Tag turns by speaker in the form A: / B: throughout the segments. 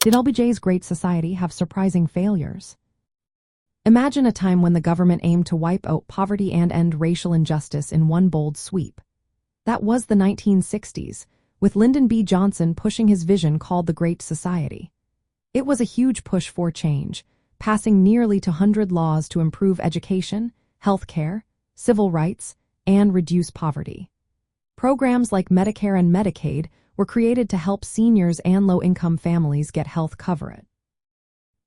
A: Did LBJ's Great Society have surprising failures? Imagine a time when the government aimed to wipe out poverty and end racial injustice in one bold sweep. That was the 1960s, with Lyndon B. Johnson pushing his vision called the Great Society. It was a huge push for change, passing nearly 200 laws to improve education, health care, civil rights, and reduce poverty. Programs like Medicare and Medicaid were created to help seniors and low-income families get health coverage.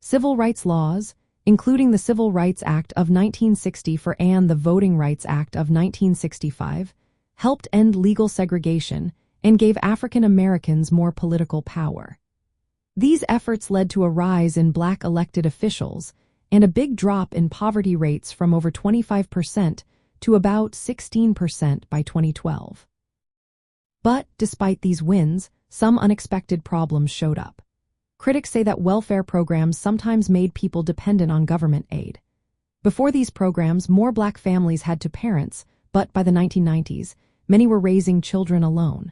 A: Civil rights laws, including the Civil Rights Act of 1960 and the Voting Rights Act of 1965, helped end legal segregation and gave African Americans more political power. These efforts led to a rise in black elected officials and a big drop in poverty rates from over 25% to about 16% by 2012. But despite these wins, some unexpected problems showed up. Critics say that welfare programs sometimes made people dependent on government aid. Before these programs, more black families had two parents, but by the 1990s, many were raising children alone.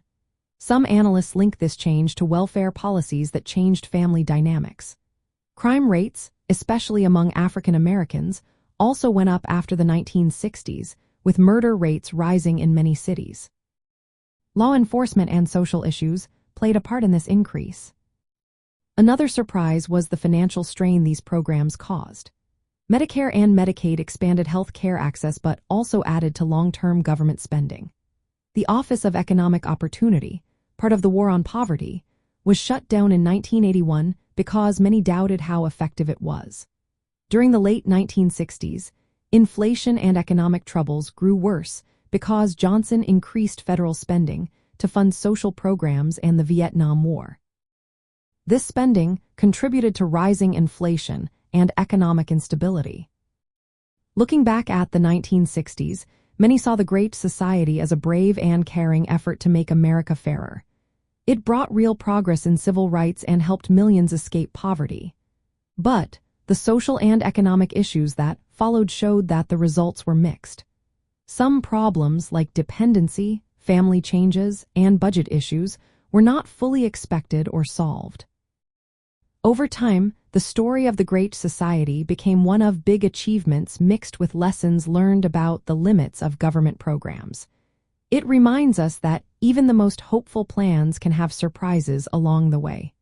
A: Some analysts link this change to welfare policies that changed family dynamics. Crime rates, especially among African Americans, also went up after the 1960s, with murder rates rising in many cities. Law enforcement and social issues played a part in this increase. Another surprise was the financial strain these programs caused. Medicare and Medicaid expanded health care access but also added to long-term government spending. The Office of Economic Opportunity, part of the War on Poverty, was shut down in 1981 because many doubted how effective it was. During the late 1960s, inflation and economic troubles grew worse because Johnson increased federal spending to fund social programs and the Vietnam War. This spending contributed to rising inflation and economic instability. Looking back at the 1960s, many saw the Great Society as a brave and caring effort to make America fairer. It brought real progress in civil rights and helped millions escape poverty. But the social and economic issues that followed showed that the results were mixed. Some problems like dependency, family changes, and budget issues were not fully expected or solved. Over time, the story of the Great Society became one of big achievements mixed with lessons learned about the limits of government programs. It reminds us that even the most hopeful plans can have surprises along the way.